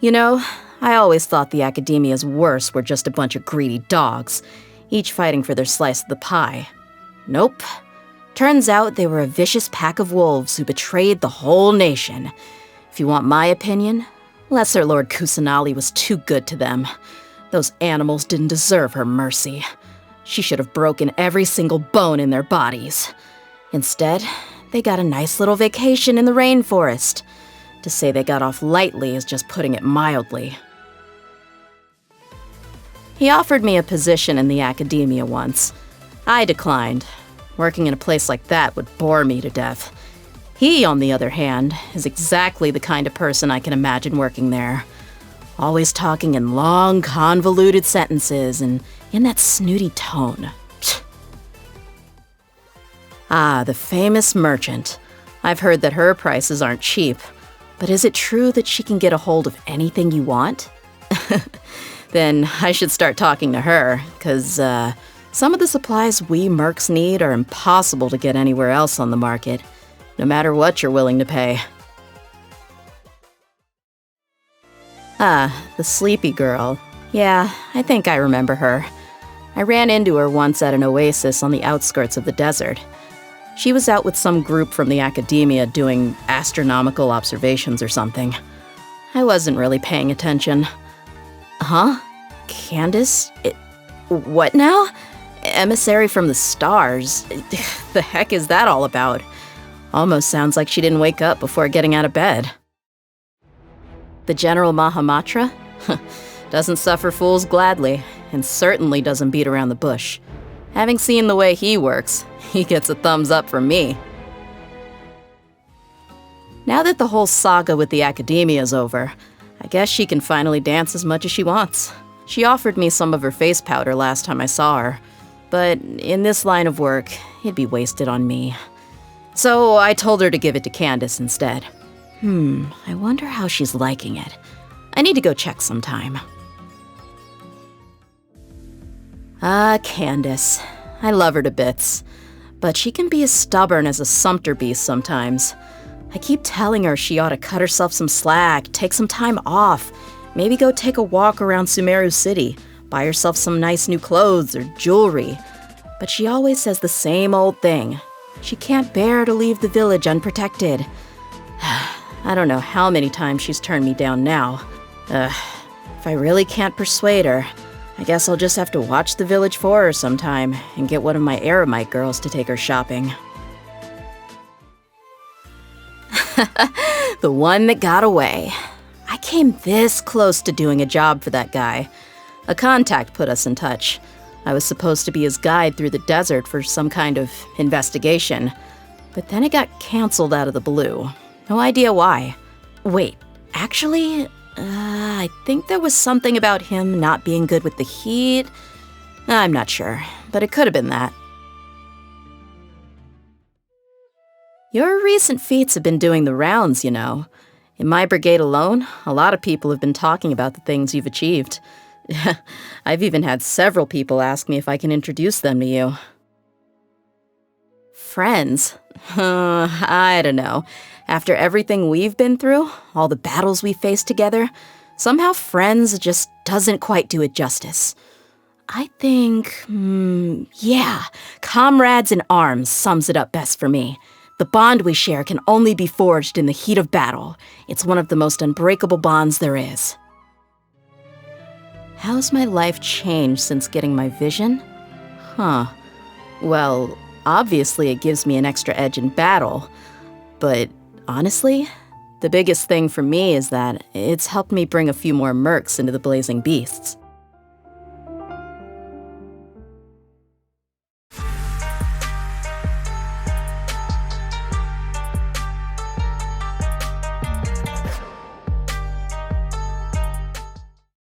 You know, I always thought the Academia's worst were just a bunch of greedy dogs, each fighting for their slice of the pie. Nope. Turns out they were a vicious pack of wolves who betrayed the whole nation. If you want my opinion, Lesser Lord Kusanali was too good to them. Those animals didn't deserve her mercy. She should have broken every single bone in their bodies. Instead, they got a nice little vacation in the rainforest. To say they got off lightly is just putting it mildly. He offered me a position in the academia once. I declined. Working in a place like that would bore me to death. He, on the other hand, is exactly the kind of person I can imagine working there. Always talking in long, convoluted sentences and in that snooty tone. Ah, the famous merchant. I've heard that her prices aren't cheap. But is it true that she can get a hold of anything you want? Then I should start talking to her, because some of the supplies we mercs need are impossible to get anywhere else on the market, no matter what you're willing to pay. Ah, the sleepy girl. Yeah, I think I remember her. I ran into her once at an oasis on the outskirts of the desert. She was out with some group from the academia doing astronomical observations or something. I wasn't really paying attention. Huh? Candice? What now? Emissary from the stars? The heck is that all about? Almost sounds like she didn't wake up before getting out of bed. The General Mahamatra? Doesn't suffer fools gladly, and certainly doesn't beat around the bush. Having seen the way he works, he gets a thumbs up from me. Now that the whole saga with the academia is over, I guess she can finally dance as much as she wants. She offered me some of her face powder last time I saw her, but in this line of work, it'd be wasted on me. So I told her to give it to Candice instead. I wonder how she's liking it. I need to go check sometime. Ah, Candice. I love her to bits. But she can be as stubborn as a sumpter beast sometimes. I keep telling her she ought to cut herself some slack, take some time off, maybe go take a walk around Sumeru City, buy herself some nice new clothes or jewelry. But she always says the same old thing. She can't bear to leave the village unprotected. I don't know how many times she's turned me down now. If I really can't persuade her, I guess I'll just have to watch the village for her sometime and get one of my Eremite girls to take her shopping. The one that got away. I came this close to doing a job for that guy. A contact put us in touch. I was supposed to be his guide through the desert for some kind of investigation, but then it got canceled out of the blue. No idea why. Wait, actually, I think there was something about him not being good with the heat. I'm not sure, but it could have been that. Your recent feats have been doing the rounds, you know. In my brigade alone, a lot of people have been talking about the things you've achieved. I've even had several people ask me if I can introduce them to you. Friends? I don't know. After everything we've been through, all the battles we faced together, somehow friends just doesn't quite do it justice. I think, yeah, comrades in arms sums it up best for me. The bond we share can only be forged in the heat of battle. It's one of the most unbreakable bonds there is. How's my life changed since getting my vision? Well, obviously it gives me an extra edge in battle, but honestly, the biggest thing for me is that it's helped me bring a few more mercs into the Blazing Beasts.